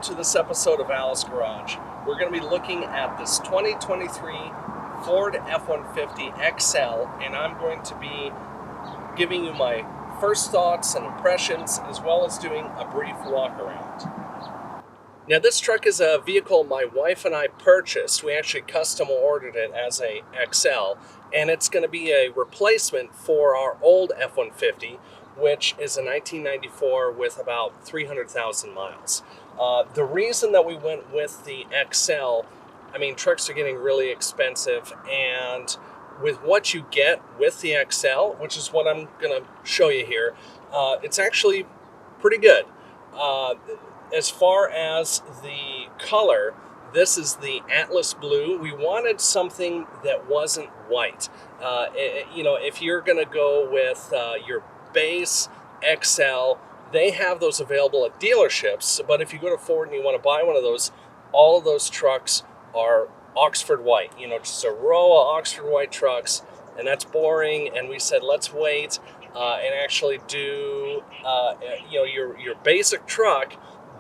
welcome to this episode of Al's Garage. We're going to be looking at this 2023 Ford F150 XL, and I'm going to be giving you my first thoughts and impressions, as well as doing a brief walk around. Now, this truck is a vehicle my wife and I purchased. We actually custom ordered it as a XL, and it's going to be a replacement for our old F150, which is a 1994 with about 300,000 miles. The reason that we went with the XL, I mean, trucks are getting really expensive, and with what you get with the XL, which is what I'm going to show you here, it's actually pretty good. As far as the color, this is the Atlas Blue. We wanted something that wasn't white. If you're going to go with your base XL, they have those available at dealerships, but if you go to Ford and you want to buy one of those, all of those trucks are Oxford white, just a row of Oxford white trucks, and that's boring. And we said, let's wait and actually do your basic truck,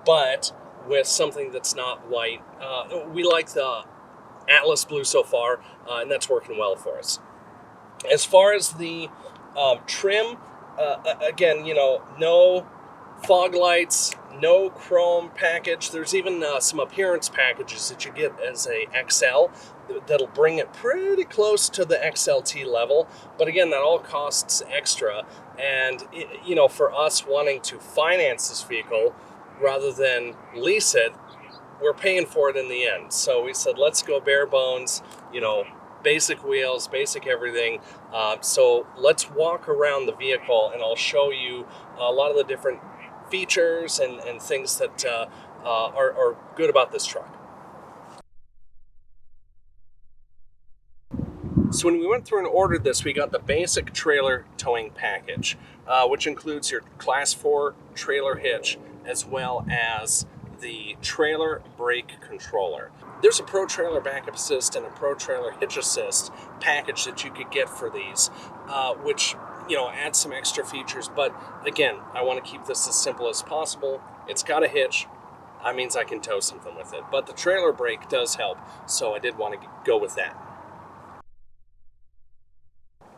but with something that's not white. We like the Atlas Blue so far, and that's working well for us. As far as the trim, again, no fog lights, no chrome package. There's even some appearance packages that you get as a XL that'll bring it pretty close to the XLT level. But again, that all costs extra. And, for us wanting to finance this vehicle rather than lease it, we're paying for it in the end. So we said, let's go bare bones, basic wheels, basic everything. So let's walk around the vehicle, and I'll show you a lot of the different features and things that are good about this truck. So when we went through and ordered this, we got the basic trailer towing package, which includes your Class 4 trailer hitch, as well as the trailer brake controller. There's a Pro Trailer Backup Assist and a Pro Trailer Hitch Assist package that you could get for these, which adds some extra features. But again, I want to keep this as simple as possible. It's got a hitch. That means I can tow something with it. But the trailer brake does help, so I did want to go with that.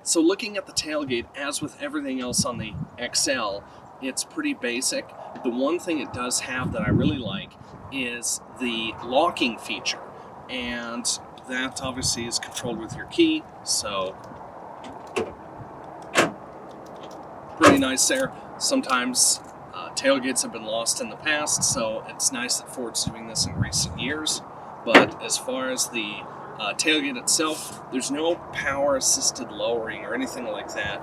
So looking at the tailgate, as with everything else on the XL, it's pretty basic. The one thing it does have that I really like is the locking feature, and that obviously is controlled with your key, so pretty nice there. Sometimes tailgates have been lost in the past, so it's nice that Ford's doing this in recent years. But as far as the tailgate itself, there's no power assisted lowering or anything like that.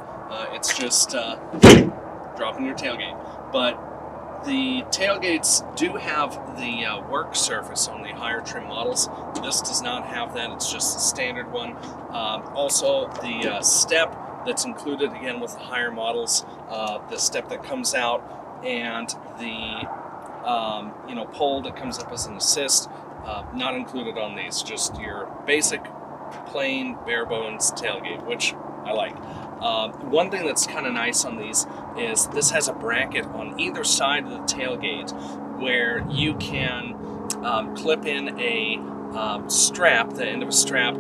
It's just dropping your tailgate. But the tailgates do have the work surface on the higher trim models. This does not have that. It's just the standard one. Also, the step that's included, again, with the higher models, the step that comes out, and the pole that comes up as an assist, not included on these. Just your basic, plain, bare bones tailgate, which I like. One thing that's kind of nice on these is this has a bracket on either side of the tailgate where you can clip in a strap, the end of a strap.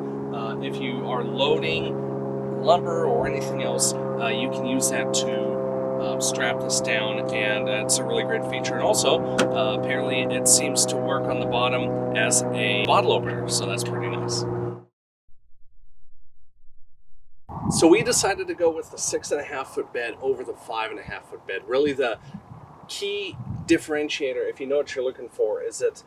If you are loading lumber or anything else, you can use that to strap this down, and it's a really great feature. And also, apparently it seems to work on the bottom as a bottle opener, so that's pretty nice. So we decided to go with the 6.5 foot bed over the 5.5 foot bed. Really, the key differentiator, if you know what you're looking for, is that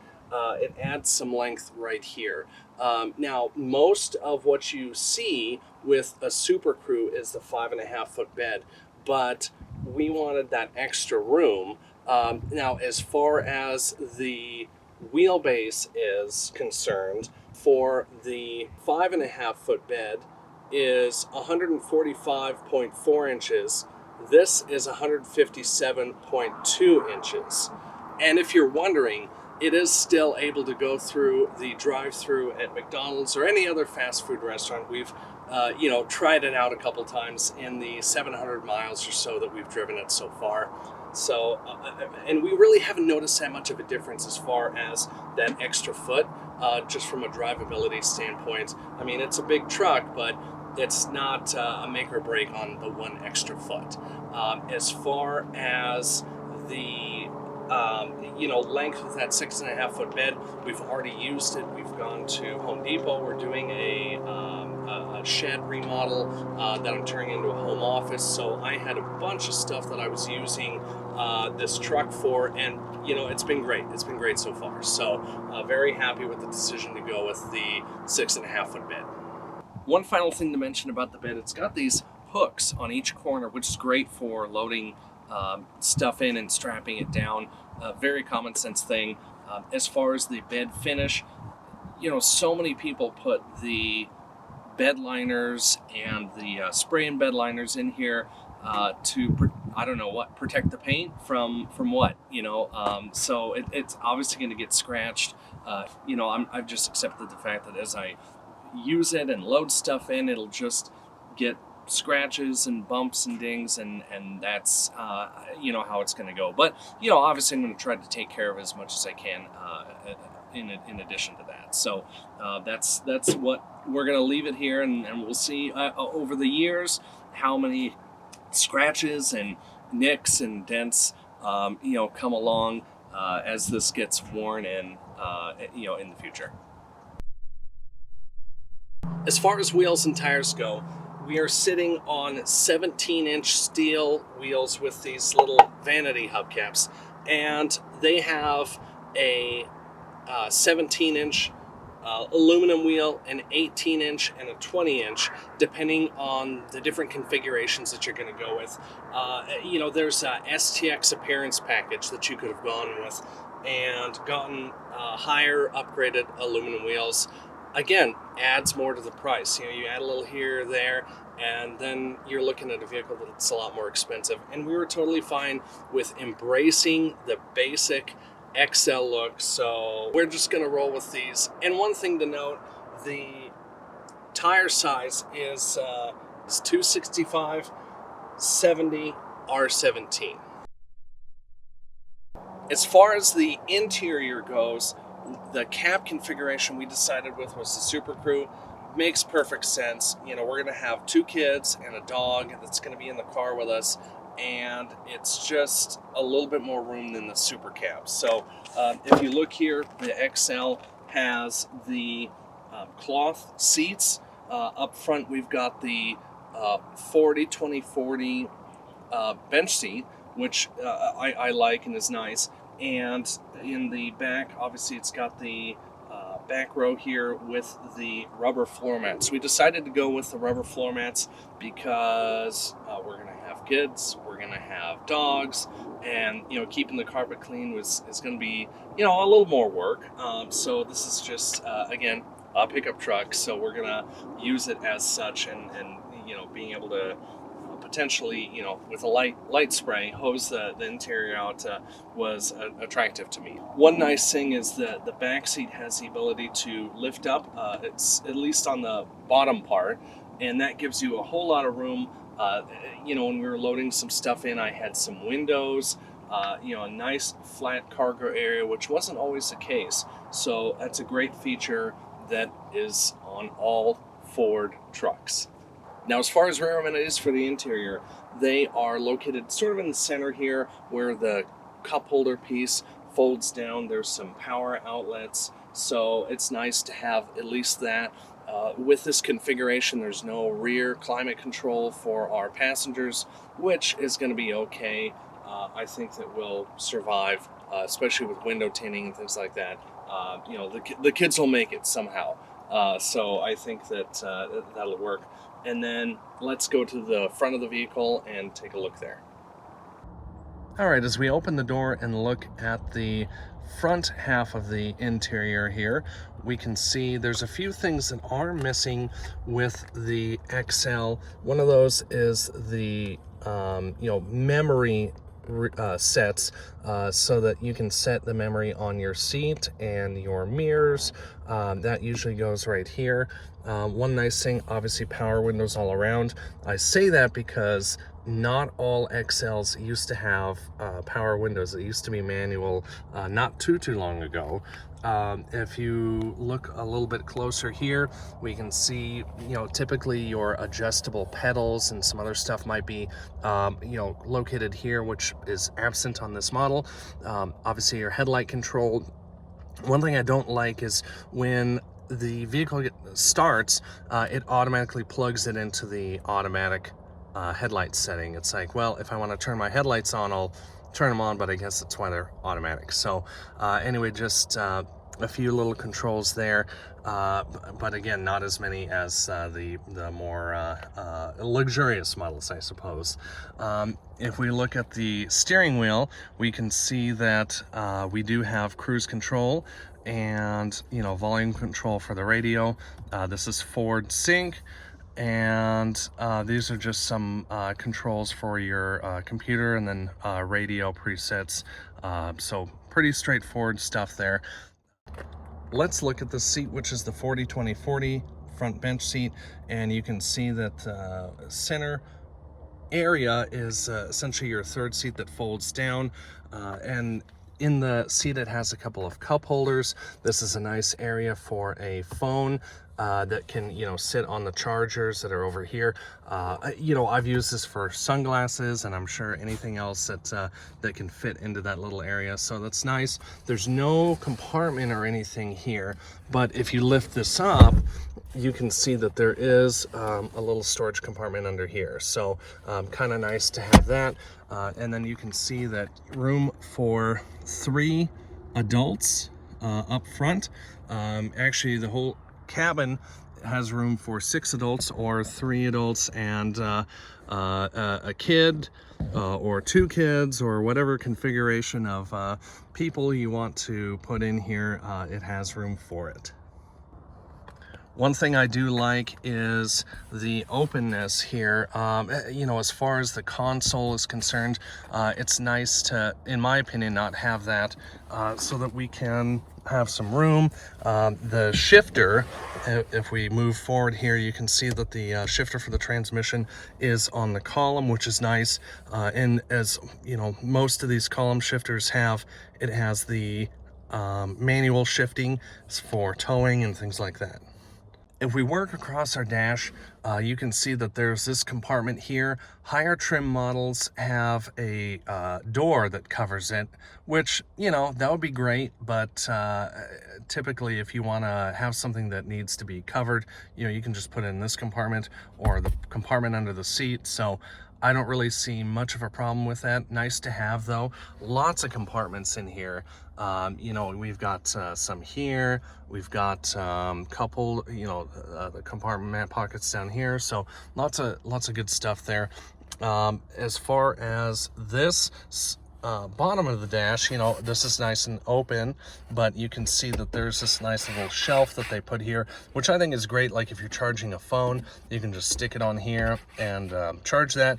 it adds some length right here. Now, most of what you see with a Super Crew is the 5.5 foot bed, but we wanted that extra room. Now, as far as the wheelbase is concerned, for the 5.5 foot bed is 145.4 inches. This is 157.2 inches. And if you're wondering, it is still able to go through the drive-through at McDonald's or any other fast food restaurant. We've you know, tried it out a couple times in the 700 miles or so that we've driven it so far. So, and we really haven't noticed that much of a difference as far as that extra foot, just from a drivability standpoint. I mean, it's a big truck, but it's not a make or break on the one extra foot. As far as the you know, length with that 6.5 foot bed, we've already used it. We've gone to Home Depot. We're doing a shed remodel that I'm turning into a home office. So I had a bunch of stuff that I was using this truck for, and you know, it's been great. It's been great so far. So very happy with the decision to go with the 6.5 foot bed. One final thing to mention about the bed, it's got these hooks on each corner, which is great for loading stuff in and strapping it down. Very common sense thing. As far as the bed finish, you know, so many people put the bed liners and the spray and bed liners in here to, I don't know what, protect the paint from what, you know. So it's obviously going to get scratched. You know, I've just accepted the fact that as I use it and load stuff in, it'll just get scratches and bumps and dings, and that's you know, how it's going to go. But you know, obviously I'm going to try to take care of it as much as I can in addition to that. So that's what we're going to leave it here, and we'll see over the years how many scratches and nicks and dents you know, come along as this gets worn in you know, in the future. As far as wheels and tires go, we are sitting on 17-inch steel wheels with these little vanity hubcaps, and they have a 17-inch aluminum wheel, an 18-inch, and a 20-inch, depending on the different configurations that you're going to go with. You know, there's a STX appearance package that you could have gone with and gotten higher upgraded aluminum wheels. Again, adds more to the price. You know, you add a little here or there, and then you're looking at a vehicle that's a lot more expensive. And we were totally fine with embracing the basic XL look, so we're just going to roll with these. And one thing to note, the tire size is 265/70 R17. As far as the interior goes, the cab configuration we decided with was the Super Crew. Makes perfect sense. You know, we're going to have 2 kids and a dog that's going to be in the car with us, and it's just a little bit more room than the Super Cab. So if you look here, the XL has the cloth seats. Up front, we've got the 20/40 bench seat, which I like and is nice. And in the back, obviously, it's got the back row here with the rubber floor mats. We decided to go with the rubber floor mats because we're going to have kids, we're going to have dogs, and you know, keeping the carpet clean is going to be, you know, a little more work. So this is just again, a pickup truck, so we're going to use it as such, and you know, being able to potentially, you know, with a light spray, hose the interior out was attractive to me. One nice thing is that the back seat has the ability to lift up. It's at least on the bottom part, and that gives you a whole lot of room. You know, when we were loading some stuff in, I had some windows, you know, a nice flat cargo area, which wasn't always the case. So that's a great feature that is on all Ford trucks. Now, as far as rear amenities for the interior, they are located sort of in the center here where the cup holder piece folds down. There's some power outlets, so it's nice to have at least that. With this configuration, there's no rear climate control for our passengers, which is going to be okay. I think that we'll survive, especially with window tinting and things like that. You know, the kids will make it somehow. So I think that that'll work. And then let's go to the front of the vehicle and take a look there. All right, as we open the door and look at the front half of the interior here, we can see there's a few things that are missing with the XL. One of those is the you know, memory sets, so that you can set the memory on your seat and your mirrors. That usually goes right here. One nice thing, obviously power windows all around. I say that because not all XLs used to have power windows. It used to be manual not too long ago. If you look a little bit closer here, we can see, typically your adjustable pedals and some other stuff might be, located here, which is absent on this model. Obviously your headlight control. One thing I don't like is when the vehicle starts, it automatically plugs it into the automatic headlight setting. It's like, well, if I want to turn my headlights on, I'll turn them on, but I guess that's why they're automatic. So anyway, just a few little controls there, but again, not as many as the more luxurious models, I suppose. If we look at the steering wheel, we can see that we do have cruise control and volume control for the radio. This is Ford Sync, and these are just some controls for your computer, and then radio presets. So pretty straightforward stuff there. Let's look at the seat, which is the 40-20-40 front bench seat, and you can see that center area is essentially your third seat that folds down, and in the seat it has a couple of cup holders. This is a nice area for a phone that can sit on the chargers that are over here. I've used this for sunglasses, and I'm sure anything else that can fit into that little area, so that's nice. There's no compartment or anything here, but if you lift this up, you can see that there is a little storage compartment under here, so kind of nice to have that. And then you can see that room for 3 adults up front. Actually, the whole cabin has room for 6 adults or 3 adults and a kid or 2 kids, or whatever configuration of people you want to put in here. It has room for it. One thing I do like is the openness here. As far as the console is concerned, it's nice to, in my opinion, not have that, so that we can have some room. The shifter, if we move forward here, you can see that the shifter for the transmission is on the column, which is nice. And as most of these column shifters have, it has the manual shifting for towing and things like that. If we work across our dash, you can see that there's this compartment here. Higher trim models have a door that covers it, which, that would be great, but typically if you want to have something that needs to be covered, you can just put it in this compartment or the compartment under the seat. So I don't really see much of a problem with that. Nice to have, though. Lots of compartments in here. We've got some here. We've got couple, the compartment pockets down here. So lots of good stuff there. As far as this bottom of the dash, this is nice and open, but you can see that there's this nice little shelf that they put here, which I think is great. Like if you're charging a phone, you can just stick it on here and charge that.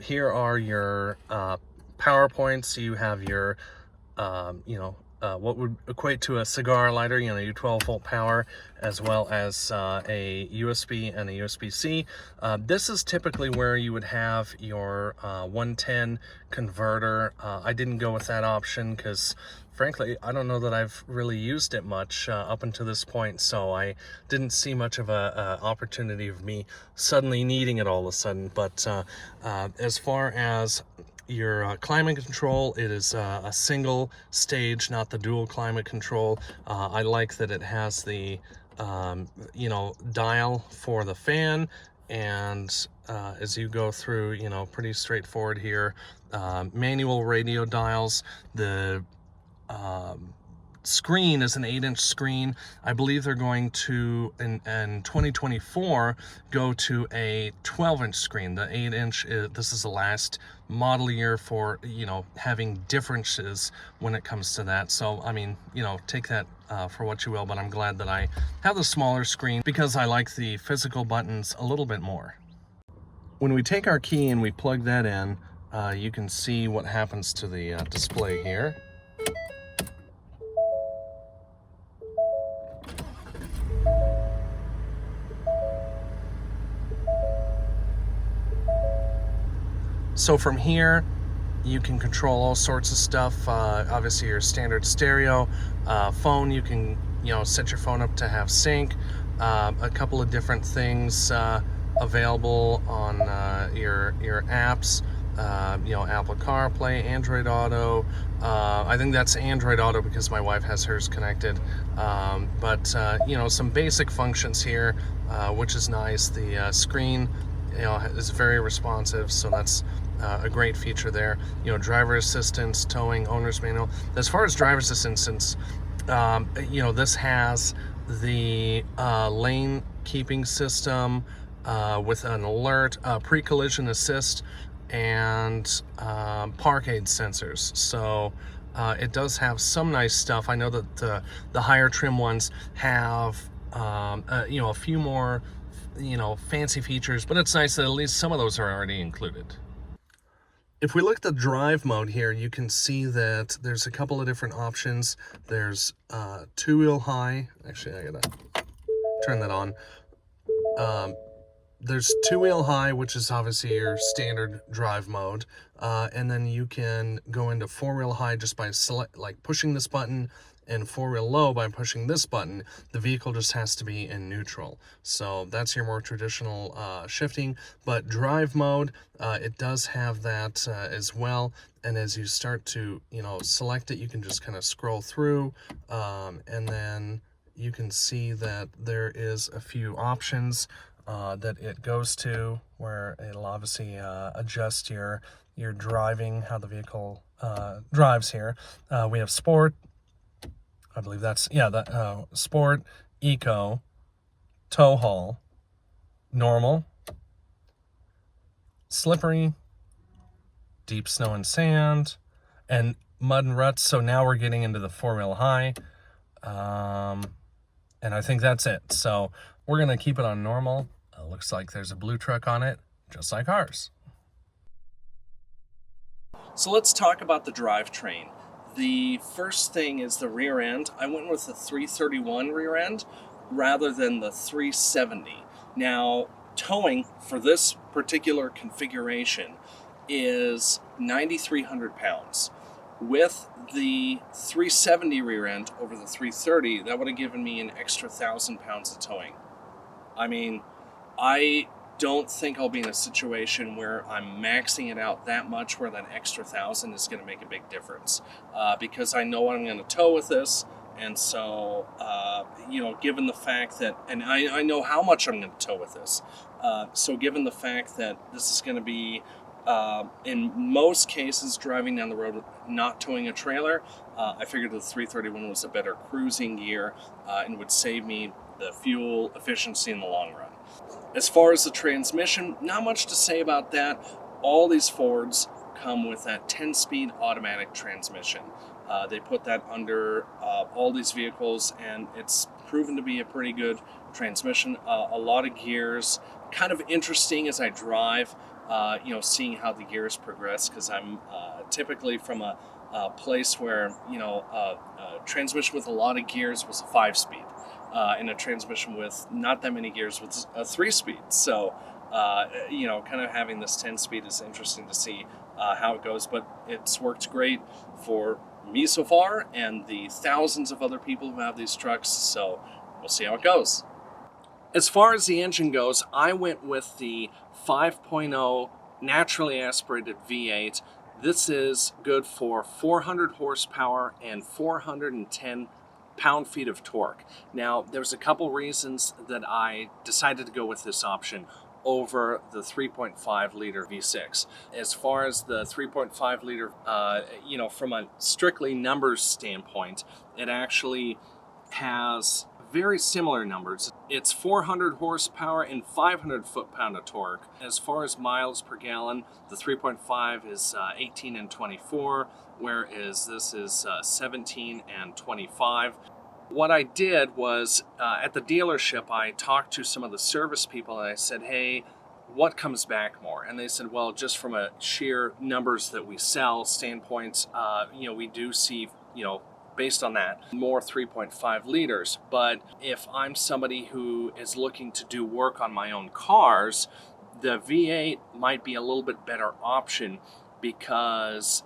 Here are your power points. You have your what would equate to a cigar lighter, your 12-volt power, as well as a USB and a USB-C. This is typically where you would have your 110 converter. I didn't go with that option because, frankly, I don't know that I've really used it much up until this point, so I didn't see much of a opportunity of me suddenly needing it all of a sudden. But as far as your climate control, it is a single stage, not the dual climate control. I like that it has the dial for the fan, and as you go through, pretty straightforward here. Manual radio dials. The screen is an 8-inch screen. I believe they're going to, in 2024, go to a 12-inch screen. The 8-inch, this is the last model year for, having differences when it comes to that. So, I mean, take that for what you will, but I'm glad that I have the smaller screen because I like the physical buttons a little bit more. When we take our key and we plug that in, you can see what happens to the display here. So from here, you can control all sorts of stuff. Obviously, your standard stereo, phone. You can, set your phone up to have sync. A couple of different things available on your apps. Apple CarPlay, Android Auto. I think that's Android Auto because my wife has hers connected. But some basic functions here, which is nice. The screen, is very responsive, so that's a great feature there. Driver assistance, towing, owner's manual. As far as driver's assistance, this has the lane keeping system with an alert, pre-collision assist, and park aid sensors. So it does have some nice stuff. I know that the higher trim ones have a few more fancy features, but it's nice that at least some of those are already included. If we look at the drive mode here, you can see that there's a couple of different options. There's two-wheel high. Actually, I gotta turn that on. There's two-wheel high, which is obviously your standard drive mode, and then you can go into four-wheel high just by pushing this button, and four-wheel low by pushing this button. The vehicle just has to be in neutral. So that's your more traditional shifting. But drive mode, it does have that as well. And as you start to select it, you can just kind of scroll through, and then you can see that there is a few options that it goes to, where it'll obviously adjust your driving, how the vehicle drives here. We have sport. I believe that's, sport, eco, tow haul, normal, slippery, deep snow and sand, and mud and ruts. So now we're getting into the four-wheel high. And I think that's it. So we're going to keep it on normal. Looks like there's a blue truck on it, just like ours. So let's talk about the drivetrain. The first thing is the rear end. I went with the 331 rear end rather than the 370. Now, towing for this particular configuration is 9,300 pounds. With the 370 rear end over the 330, that would have given me an extra 1,000 pounds of towing. I mean, I don't think I'll be in a situation where I'm maxing it out that much where that extra 1,000 is going to make a big difference, because I know what I'm going to tow with this. And so, given the fact that, and I know how much I'm going to tow with this. So given the fact that this is going to be, in most cases, driving down the road, not towing a trailer, I figured the 331 was a better cruising gear and would save me the fuel efficiency in the long run. As far as the transmission, not much to say about that. All these Fords come with that 10-speed automatic transmission. They put that under all these vehicles, and it's proven to be a pretty good transmission. A lot of gears, kind of interesting as I drive, seeing how the gears progress, because I'm typically from a place where, a transmission with a lot of gears was a 5-speed. And a transmission with not that many gears with a 3-speed. So, kind of having this 10-speed is interesting to see how it goes. But it's worked great for me so far and the thousands of other people who have these trucks. So we'll see how it goes. As far as the engine goes, I went with the 5.0 naturally aspirated V8. This is good for 400 horsepower and 410 pound-feet of torque. Now, there's a couple reasons that I decided to go with this option over the 3.5 liter V6. As far as the 3.5 liter, from a strictly numbers standpoint, it actually has very similar numbers. It's 400 horsepower and 500 foot-pound of torque. As far as miles per gallon, the 3.5 is 18 and 24, whereas this is 17 and 25. What I did was, at the dealership, I talked to some of the service people and I said, hey, what comes back more? And they said, well, just from a sheer numbers that we sell standpoint, we do see, based on that, more 3.5 liters. But if I'm somebody who is looking to do work on my own cars, the V8 might be a little bit better option, because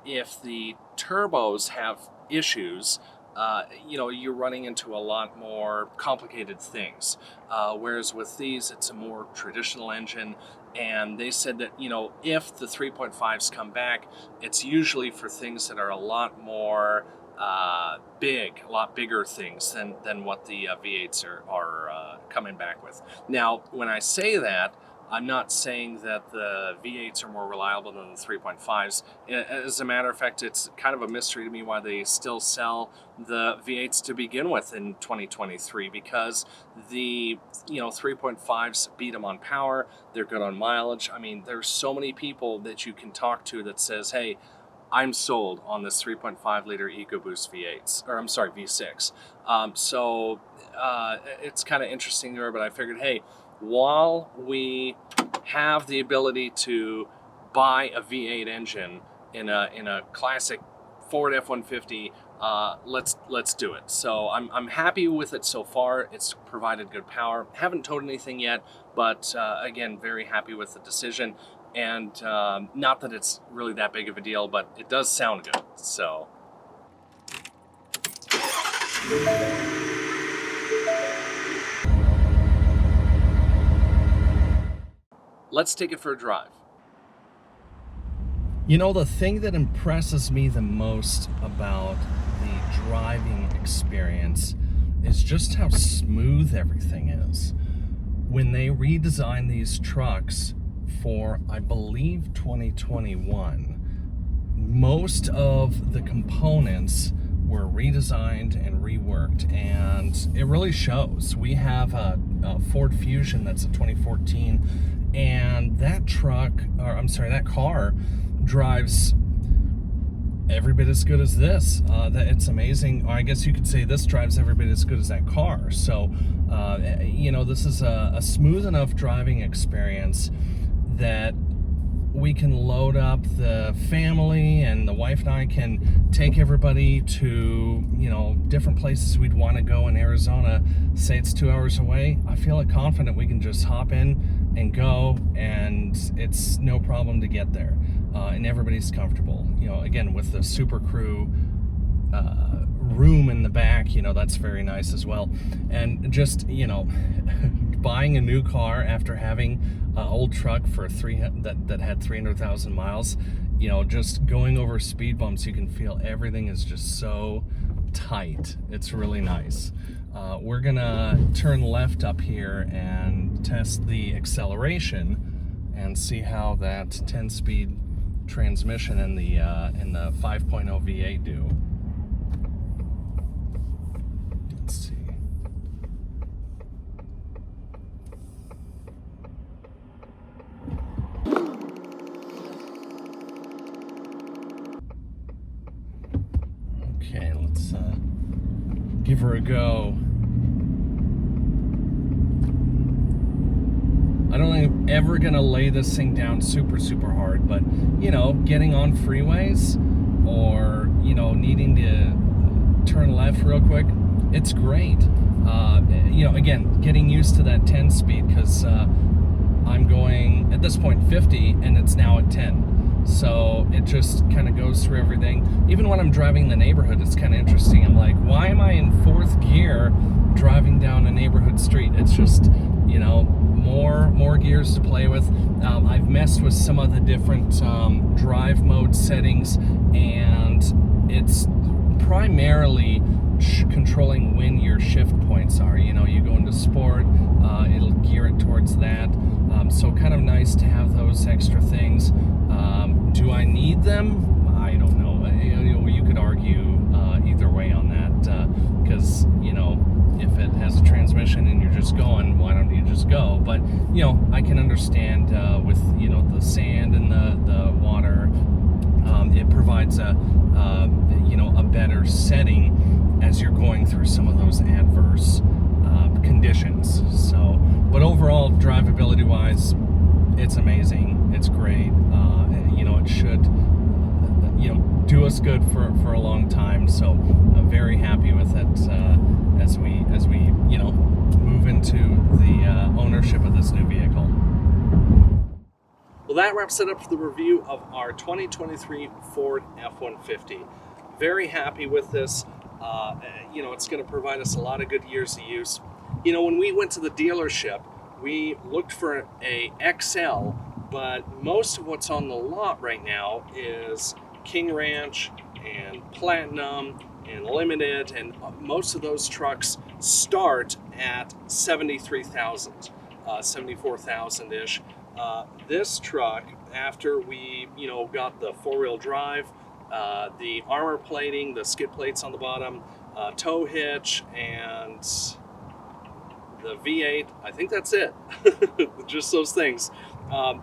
if the turbos have issues, you're running into a lot more complicated things. Whereas with these, it's a more traditional engine. And they said that, if the 3.5s come back, it's usually for things that are a lot more a lot bigger things than what the V8s are coming back with. Now, when I say that, I'm not saying that the V8s are more reliable than the 3.5s. As a matter of fact, it's kind of a mystery to me why they still sell the V8s to begin with in 2023, because the 3.5s beat them on power, they're good on mileage. I mean, there's so many people that you can talk to that says, hey, I'm sold on this 3.5 liter EcoBoost V8s, or I'm sorry, V6. So it's kind of interesting there, but I figured, hey, while we have the ability to buy a V8 engine in a classic Ford F150, let's do it. So I'm happy with it so far. It's provided good power. Haven't towed anything yet, but again, very happy with the decision. And not that it's really that big of a deal, but it does sound good. So. Let's take it for a drive. The thing that impresses me the most about the driving experience is just how smooth everything is. When they redesigned these trucks for, I believe, 2021, most of the components were redesigned and reworked, and it really shows. We have a Ford Fusion that's a 2014, and that car drives every bit as good as this. It's amazing. I guess you could say this drives every bit as good as that car. So, this is a smooth enough driving experience that we can load up the family, and the wife and I can take everybody to, different places we'd want to go in Arizona. Say it's 2 hours away. I feel confident we can just hop in and go, and it's no problem to get there. And everybody's comfortable. Again, with the Super Crew room in the back, that's very nice as well. And just, buying a new car after having an old truck for that had 300,000 miles, just going over speed bumps, you can feel everything is just so tight. It's really nice. We're gonna turn left up here and test the acceleration and see how that 10-speed transmission and the 5.0 V8 do. Let's see. Okay, let's give her a go. I don't think I'm ever gonna lay this thing down super hard, but getting on freeways or needing to turn left real quick, it's great. Again, getting used to that 10 speed, because I'm going at this point 50 and it's now at 10. So it just kind of goes through everything. Even when I'm driving the neighborhood, it's kind of interesting. I'm like, why am I in 4th gear driving down a neighborhood street? It's just, more gears to play with. I've messed with some of the different drive mode settings, and it's primarily controlling when your shift points are. You go into sport, it'll gear it towards that. So kind of nice to have those extra things. Do I need them? I don't know. You could argue either way on that, because if it has a transmission and you're just going, why don't you just go? But I can understand with the sand and the water, it provides a better setting as you're going through some of those adverse conditions. So, but overall, drivability wise, it's amazing. It's great. It should, do us good for a long time. So I'm very happy with it as we move into the ownership of this new vehicle. Well, that wraps it up for the review of our 2023 Ford F-150. Very happy with this. It's going to provide us a lot of good years of use. When we went to the dealership, we looked for a XL, but most of what's on the lot right now is King Ranch and Platinum and Limited, and most of those trucks start at 73,000, 74,000-ish. This truck, after we, got the four-wheel drive, the armor plating, the skid plates on the bottom, tow hitch, and the V8, I think that's it. Just those things.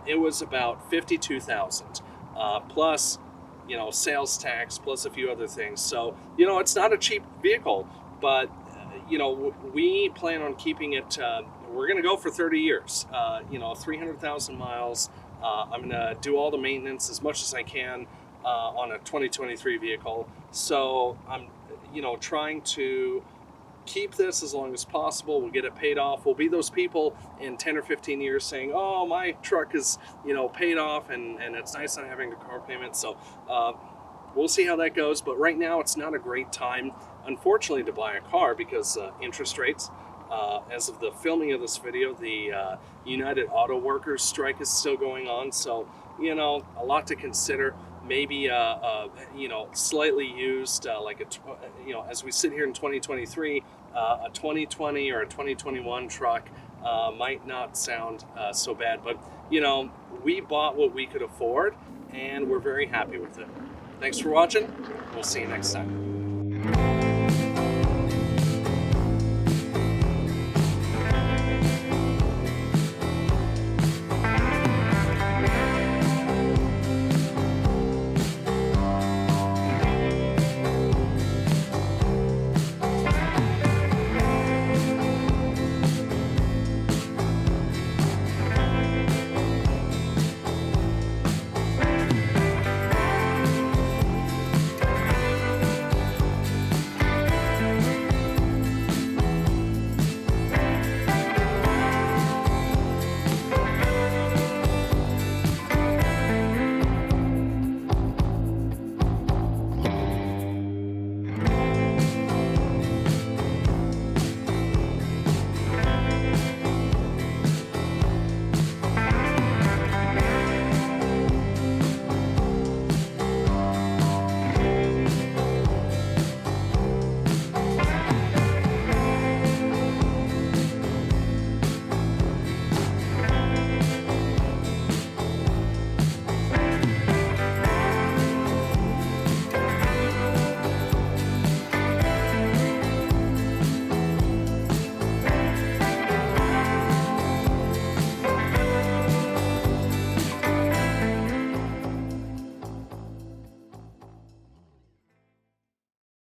It was about 52,000 plus, sales tax plus a few other things. So, it's not a cheap vehicle, but we plan on keeping it. We're going to go for 30 years. 300,000 miles. I'm going to do all the maintenance as much as I can on a 2023 vehicle. So I'm, trying to keep this as long as possible. We'll get it paid off. We'll be those people in 10 or 15 years saying, oh, my truck is, paid off and it's nice not having a car payment. So we'll see how that goes. But right now it's not a great time, unfortunately, to buy a car because interest rates, as of the filming of this video, the United Auto Workers strike is still going on. So, a lot to consider. Maybe slightly used, as we sit here in 2023, a 2020 or a 2021 truck might not sound so bad. But, we bought what we could afford, and we're very happy with it. Thanks for watching. We'll see you next time.